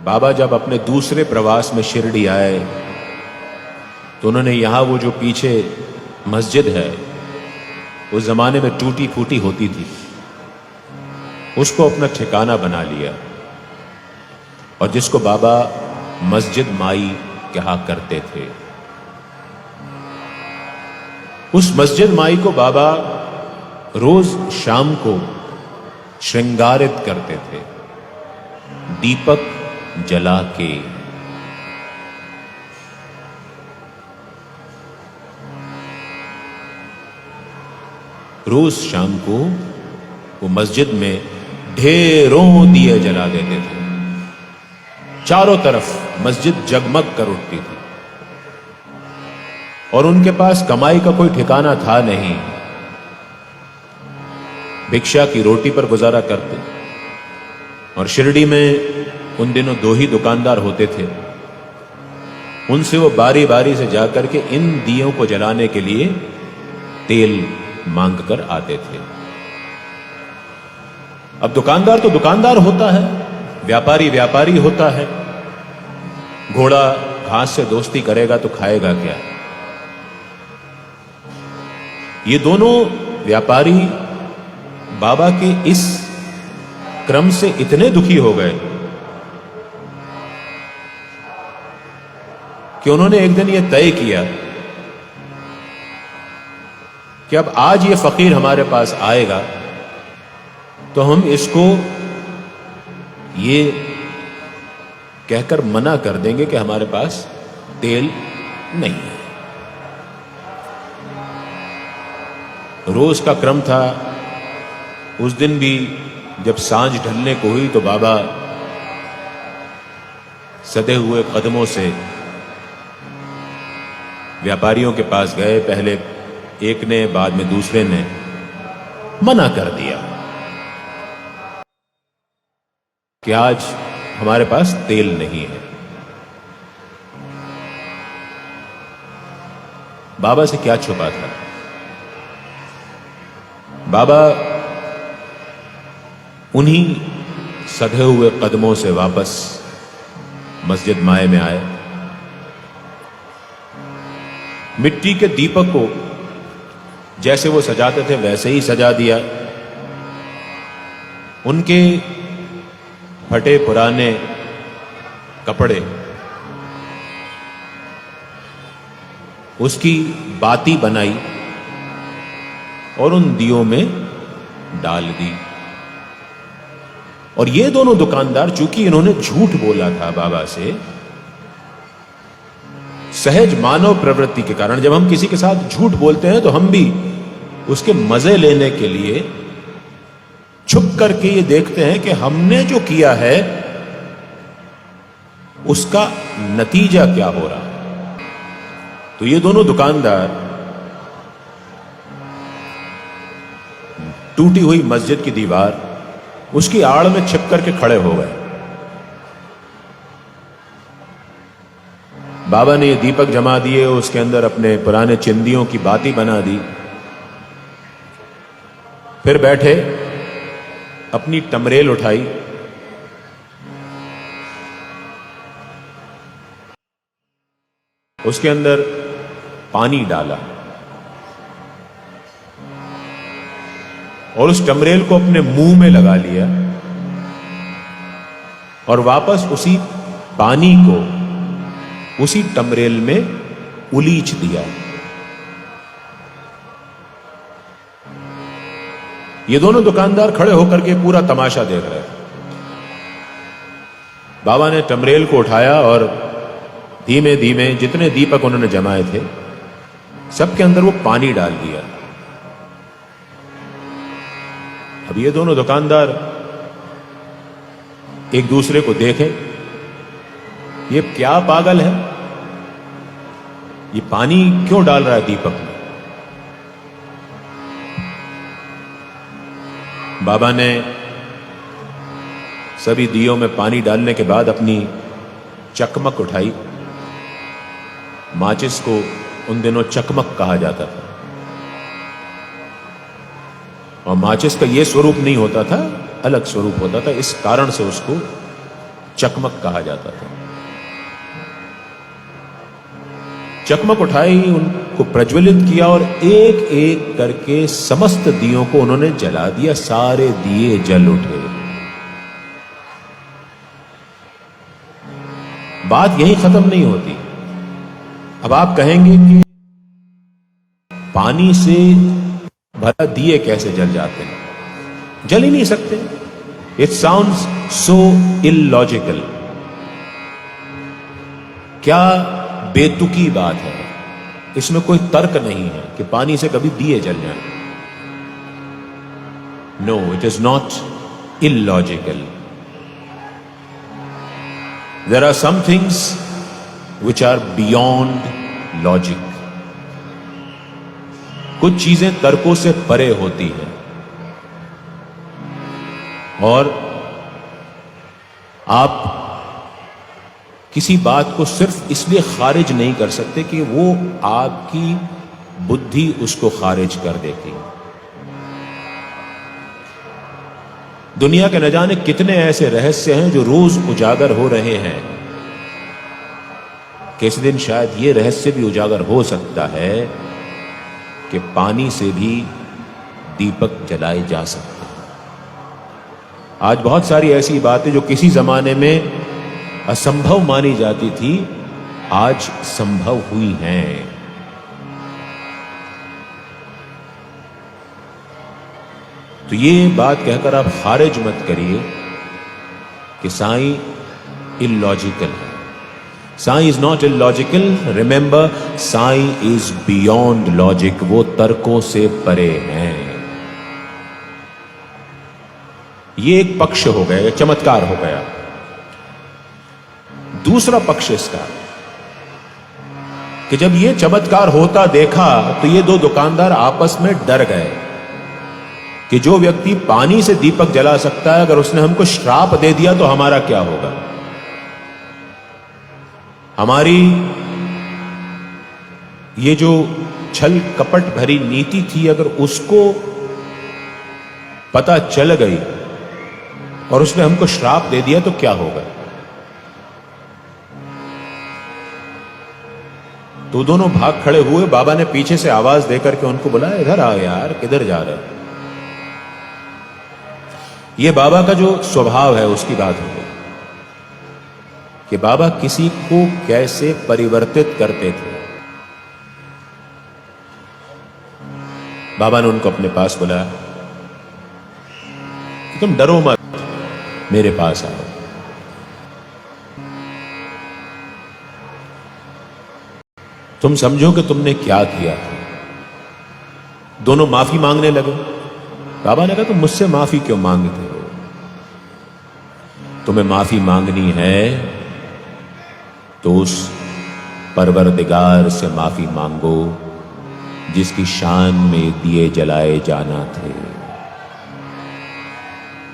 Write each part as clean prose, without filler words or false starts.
बाबा जब अपने दूसरे प्रवास में शिरडी आए तो उन्होंने यहाँ वो जो पीछे मस्जिद है उस जमाने में टूटी फूटी होती थी, उसको अपना ठिकाना बना लिया और जिसको बाबा मस्जिद माई कहा करते थे, उस मस्जिद माई को बाबा रोज शाम को श्रृंगारित करते थे दीपक जला के। रोज शाम को वो मस्जिद में ढेरों दिए जला देते थे, चारों तरफ मस्जिद जगमग कर उठती थी और उनके पास कमाई का कोई ठिकाना था नहीं, भिक्षा की रोटी पर गुजारा करते। और शिरडी में उन दिनों दो ही दुकानदार होते थे, उनसे वो बारी बारी से जाकर के इन दियों को जलाने के लिए तेल मांग कर आते थे। अब दुकानदार तो दुकानदार होता है, व्यापारी व्यापारी होता है, घोड़ा घास से दोस्ती करेगा तो खाएगा क्या। ये दोनों व्यापारी बाबा के इस क्रम से इतने दुखी हो गए कि उन्होंने एक दिन यह तय किया कि अब आज ये फकीर हमारे पास आएगा तो हम इसको ये कहकर मना कर देंगे कि हमारे पास तेल नहीं है। रोज का क्रम था, उस दिन भी जब सांझ ढलने को हुई तो बाबा सदे हुए कदमों से व्यापारियों के पास गए। पहले एक ने, बाद में दूसरे ने मना कर दिया कि आज हमारे पास तेल नहीं है। बाबा से क्या छुपा था। बाबा उन्हीं सधे हुए कदमों से वापस मस्जिद माए में आए, मिट्टी के दीपक को जैसे वो सजाते थे वैसे ही सजा दिया। उनके फटे पुराने कपड़े उसकी बाती बनाई और उन दियों में डाल दी। और ये दोनों दुकानदार, चूंकि इन्होंने झूठ बोला था बाबा से, सहज मानव प्रवृत्ति के कारण जब हम किसी के साथ झूठ बोलते हैं तो हम भी उसके मजे लेने के लिए छुप करके ये देखते हैं कि हमने जो किया है उसका नतीजा क्या हो रहा है। तो ये दोनों दुकानदार टूटी हुई मस्जिद की दीवार, उसकी आड़ में छिप करके खड़े हो गए। बाबा ने ये दीपक जमा दिए, उसके अंदर अपने पुराने चिंदियों की बाती बना दी, फिर बैठे, अपनी टमरेल उठाई, उसके अंदर पानी डाला और उस टमरेल को अपने मुंह में लगा लिया और वापस उसी पानी को उसी टमरेल में उलीच दिया। ये दोनों दुकानदार खड़े होकर के पूरा तमाशा देख रहे थे। बाबा ने टमरेल को उठाया और धीमे धीमे जितने दीपक उन्होंने जमाए थे सबके अंदर वो पानी डाल दिया। अब ये दोनों दुकानदार एक दूसरे को देखें, ये क्या पागल है, ये पानी क्यों डाल रहा है दीपक में। बाबा ने सभी दियों में पानी डालने के बाद अपनी चकमक उठाई। माचिस को उन दिनों चकमक कहा जाता था और माचिस का यह स्वरूप नहीं होता था, अलग स्वरूप होता था। इस कारण से उसको चकमक कहा जाता था। चकमक उठाई, उनको प्रज्वलित किया और एक एक करके समस्त दियों को उन्होंने जला दिया। सारे दिए जल उठे। बात यही खत्म नहीं होती। अब आप कहेंगे कि पानी से भला दिए कैसे जल जाते हैं? जल ही नहीं सकते। It sounds so illogical. क्या बेतुकी बात है, इसमें कोई तर्क नहीं है कि पानी से कभी दिए जल जाएं। No, it is not illogical. There are some things which are beyond logic. कुछ चीजें तर्कों से परे होती हैं और आप किसी बात को सिर्फ इसलिए खारिज नहीं कर सकते कि वो आपकी बुद्धि उसको खारिज कर देती। दुनिया के न जाने कितने ऐसे रहस्य हैं जो रोज उजागर हो रहे हैं। किसी दिन शायद ये रहस्य भी उजागर हो सकता है कि पानी से भी दीपक जलाए जा सकते हैं। आज बहुत सारी ऐसी बातें जो किसी जमाने में असंभव मानी जाती थी, आज संभव हुई हैं। तो ये बात कहकर आप खारिज मत करिए कि साईं इलॉजिकल है। Sai is not illogical. Remember, Sai is beyond logic. वो तर्कों से परे हैं। ये एक पक्ष हो गया, एक चमत्कार हो गया। दूसरा पक्ष इसका कि जब ये चमत्कार होता देखा तो ये दो दुकानदार आपस में डर गए कि जो व्यक्ति पानी से दीपक जला सकता है, अगर उसने हमको श्राप दे दिया तो हमारा क्या होगा? हमारी ये जो छल कपट भरी नीति थी, अगर उसको पता चल गई और उसने हमको श्राप दे दिया तो क्या होगा? तो दोनों भाग खड़े हुए। बाबा ने पीछे से आवाज देकर के उनको बुलाया, इधर आओ यार, किधर जा रहे हो? ये बाबा का जो स्वभाव है उसकी बात हो गई कि बाबा किसी को कैसे परिवर्तित करते थे। बाबा ने उनको अपने पास बुलाया, तुम डरो मत, मेरे पास आओ। तुम समझो कि तुमने क्या किया था। दोनों माफी मांगने लगे। बाबा ने कहा, तुम मुझसे माफी क्यों मांगते हो? तुम्हें माफी मांगनी है तो उस परवरदिगार से माफी मांगो जिसकी शान में दिए जलाए जाना थे।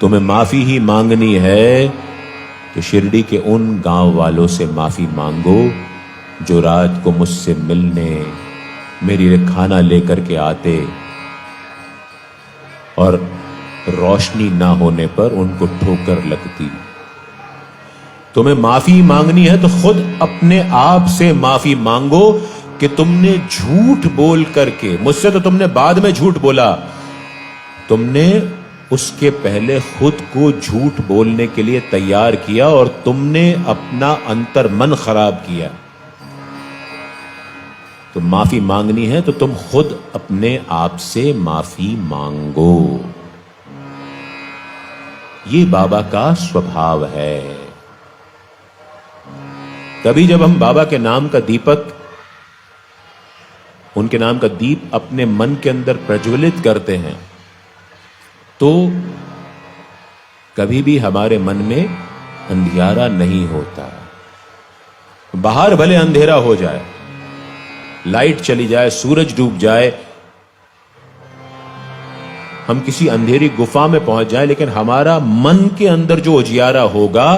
तुम्हें माफी ही मांगनी है तो शिरडी के उन गांव वालों से माफी मांगो जो रात को मुझसे मिलने मेरे लिए खाना लेकर के आते और रोशनी ना होने पर उनको ठोकर लगती। तुम्हें माफी मांगनी है तो खुद अपने आप से माफी मांगो कि तुमने झूठ बोल करके, मुझसे तो तुमने बाद में झूठ बोला, तुमने उसके पहले खुद को झूठ बोलने के लिए तैयार किया और तुमने अपना अंतर मन खराब किया। तो माफी मांगनी है तो तुम खुद अपने आप से माफी मांगो। ये बाबा का स्वभाव है। कभी जब हम बाबा के नाम का दीपक, उनके नाम का दीप अपने मन के अंदर प्रज्वलित करते हैं तो कभी भी हमारे मन में अंधियारा नहीं होता। बाहर भले अंधेरा हो जाए, लाइट चली जाए, सूरज डूब जाए, हम किसी अंधेरी गुफा में पहुंच जाए, लेकिन हमारा मन के अंदर जो उजियारा होगा,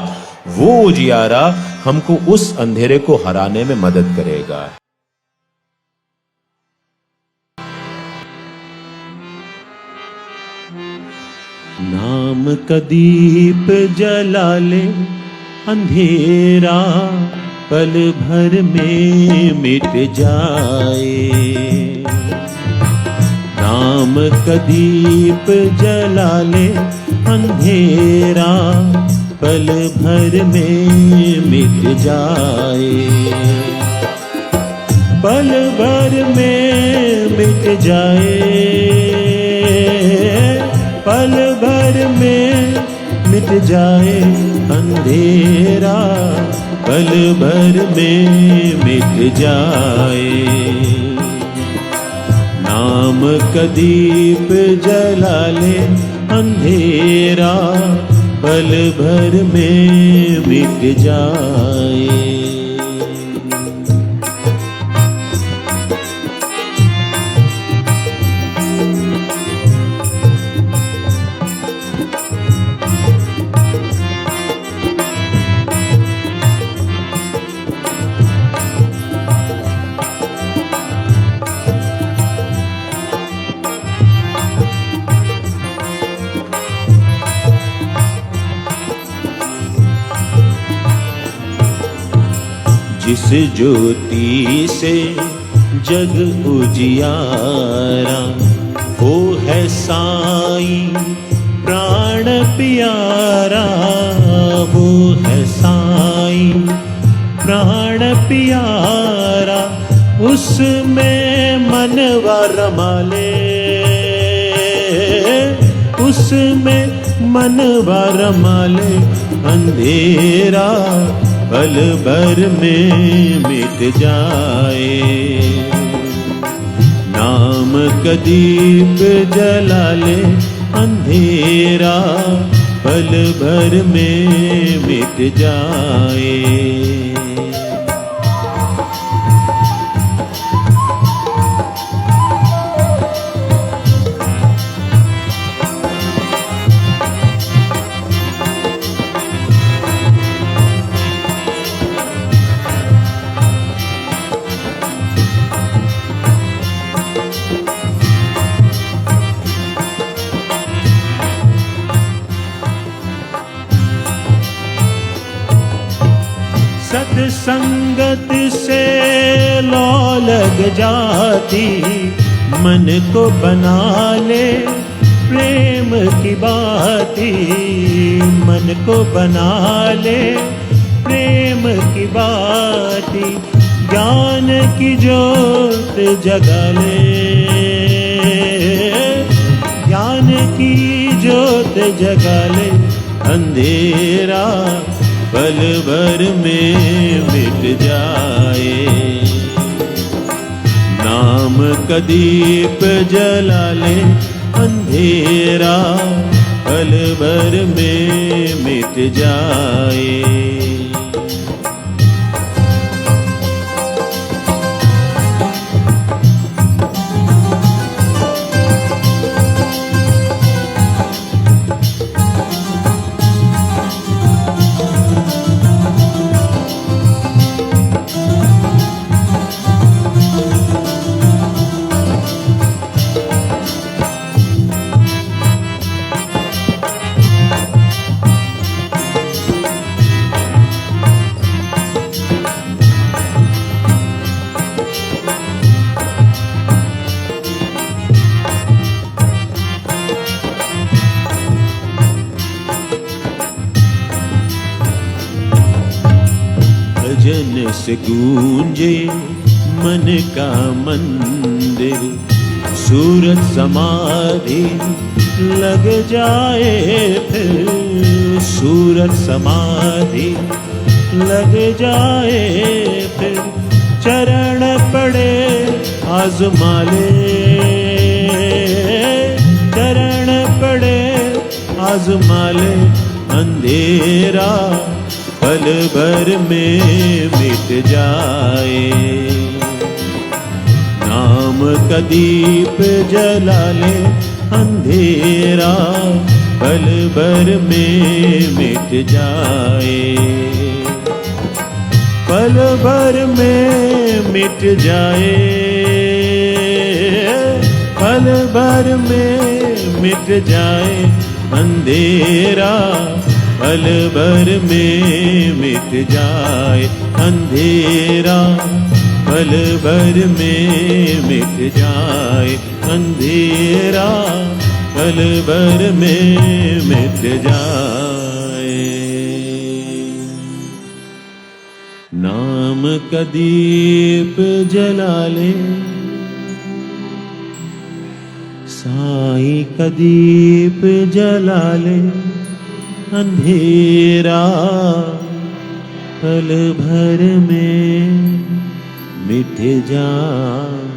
वो उजियारा हमको उस अंधेरे को हराने में मदद करेगा। नाम का दीप जला ले अंधेरा पल भर में मिट जाए। नाम का दीप जला ले, अंधेरा पल भर में मिट जाए। पल भर में मिट जाए, पल भर में मिट जाए। अंधेरा पल भर में मिट जाए। नाम का दीप जला ले, अंधेरा पल भर में मिट जाए। जिस ज्योति से जग उजियारा, वो है साईं प्राण प्यारा। वो है साईं प्राण प्यारा, उसमें मनवा रमा ले, उसमें मनवा रमा ले। अंधेरा पल भर में मिट जाए। नाम का दीप जला ले, अंधेरा पल भर में मिट जाए। सत्संगत से लौ लग जाती, मन को बना ले प्रेम की बाती। मन को बना ले प्रेम की बाती। ज्ञान की ज्योत जगा ले, ज्ञान की ज्योत जगा ले। अंधेरा पल भर में मिट जाए। नाम का दीप जला ले, अंधेरा पल भर में मिट जाए। भजन से गूंजे मन का मंदिर, सूरत समाधि लग जाए फिर। सूरत समाधि लग जाए फिर। चरण पड़े आज़मा ले, चरण पड़े आज़मा ले। अंधेरा पल भर में मिट जाए। नाम का दीप जला ले, अंधेरा पल भर में मिट जाए। पल भर में मिट जाए, पल भर में मिट जाए। अंधेरा पल भर में मिट जाए अंधेरा, पल भर में मिट जाए अंधेरा, पल भर में मिट जाए। नाम का दीप जला ले, साईं का दीप जला ले, अंधेरा पल भर में मिट जाए।